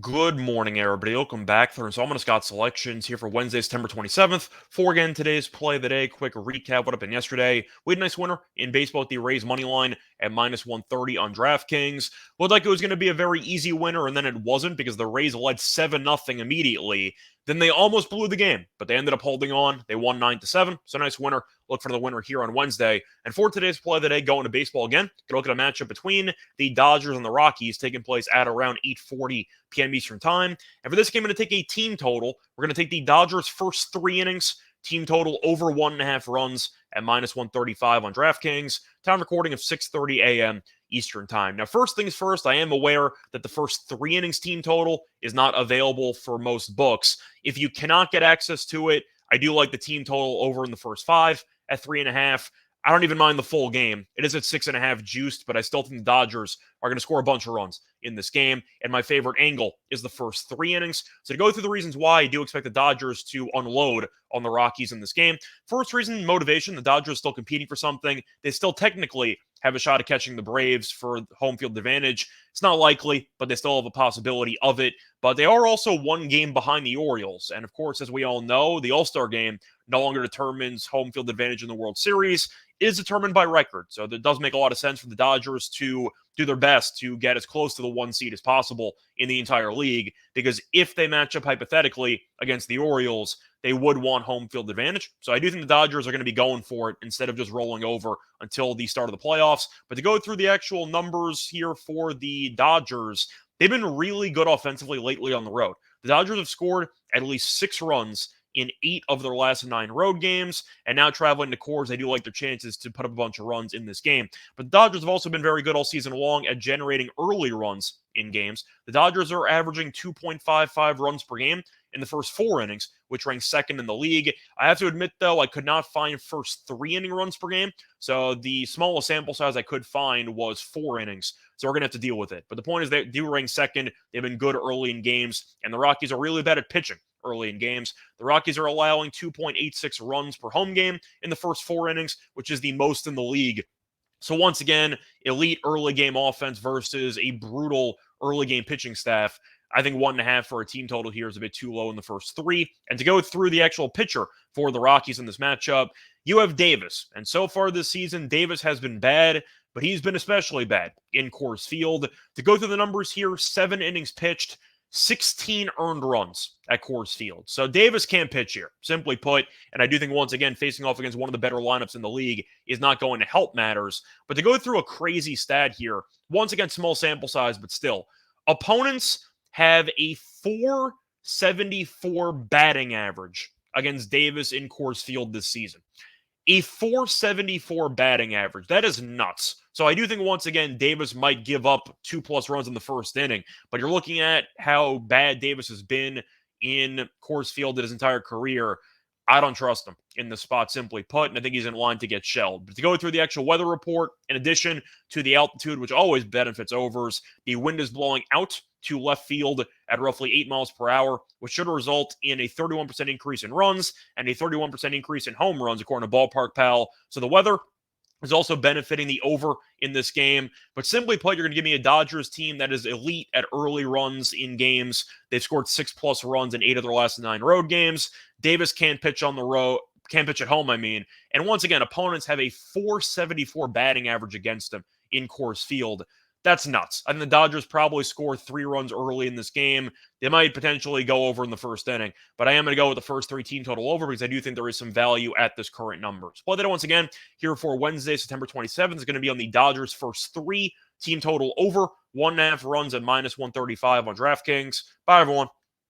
Good morning, everybody. Welcome back. So I'm going to Scott Selections here for Wednesday, September 27th. For again, today's play of the day. Quick recap what happened yesterday. We had a nice winner in baseball at the Rays money line at minus 130 on DraftKings. Looked like it was going to be a very easy winner, and then it wasn't because the Rays led 7-0 immediately. Then they almost blew the game, but they ended up holding on. They won 9-7. So nice winner. Look for the winner here on Wednesday. And for today's play of the day, going to baseball again. Gonna look at a matchup between the Dodgers and the Rockies taking place at around 8:40 p.m. Eastern Time. And for this game, I'm going to take a team total. We're going to take the Dodgers' first 3 innings, team total over 1.5 runs at minus 135 on DraftKings. Time recording of 6:30 a.m. Eastern Time. Now, first things first, I am aware that the first 3 innings team total is not available for most books. If you cannot get access to it, I do like the team total over in the first 5 at 3.5. I don't even mind the full game. It is at 6.5 juiced, but I still think the Dodgers are going to score a bunch of runs in this game. And my favorite angle is the first 3 innings. So to go through the reasons why I do expect the Dodgers to unload on the Rockies in this game. First reason, motivation. The Dodgers are still competing for something. They still technically have a shot at catching the Braves for home field advantage. It's not likely, but they still have a possibility of it. But they are also 1 game behind the Orioles. And of course, as we all know, the All-Star game no longer determines home field advantage in the World Series. It is determined by record. So it does make a lot of sense for the Dodgers to do their best to get as close to the 1 seed as possible in the entire league, because if they match up hypothetically against the Orioles, they would want home field advantage. So I do think the Dodgers are going to be going for it instead of just rolling over until the start of the playoffs. But to go through the actual numbers here for the Dodgers, they've been really good offensively lately on the road. The Dodgers have scored at least 6 runs in 8 of their last 9 road games, and now traveling to Coors, they do like their chances to put up a bunch of runs in this game. But the Dodgers have also been very good all season long at generating early runs in games. The Dodgers are averaging 2.55 runs per game in the first 4 innings, which ranks second in the league. I have to admit, though, I could not find first 3 inning runs per game, so the smallest sample size I could find was 4 innings. So we're going to have to deal with it. But the point is they do rank second. They've been good early in games, and the Rockies are really bad at pitching early in games. The Rockies are allowing 2.86 runs per home game in the first 4 innings, which is the most in the league. So once again, elite early game offense versus a brutal early game pitching staff. I think 1.5 for a team total here is a bit too low in the first 3. And to go through the actual pitcher for the Rockies in this matchup, you have Davis. And so far this season, Davis has been bad, but he's been especially bad in Coors Field. To go through the numbers here, 7 innings pitched, 16 earned runs at Coors Field. So Davis can't pitch here, simply put. And I do think, once again, facing off against one of the better lineups in the league is not going to help matters. But to go through a crazy stat here, once again, small sample size, but still, opponents have a 474 batting average against Davis in Coors Field this season. A 474 batting average. That is nuts. So I do think, once again, Davis might give up 2+ runs in the first inning, but you're looking at how bad Davis has been in Coors Field his entire career. I don't trust him in the spot, simply put, and I think he's in line to get shelled. But to go through the actual weather report, in addition to the altitude, which always benefits overs, the wind is blowing out to left field at roughly 8 miles per hour, which should result in a 31% increase in runs and a 31% increase in home runs, according to Ballpark Pal. So the weather is also benefiting the over in this game. But simply put, you're going to give me a Dodgers team that is elite at early runs in games. They've scored 6+ runs in 8 of their last 9 road games. Davis can't pitch on the road, can't pitch at home, I mean. And once again, opponents have a 474 batting average against them in Coors Field. That's nuts. I think the Dodgers probably score 3 runs early in this game. They might potentially go over in the first inning, but I am going to go with the first 3 team total over because I do think there is some value at this current number. So play that once again here for Wednesday, September 27th. Is going to be on the Dodgers' first 3 team total over 1.5 runs at minus 135 on DraftKings. Bye, everyone.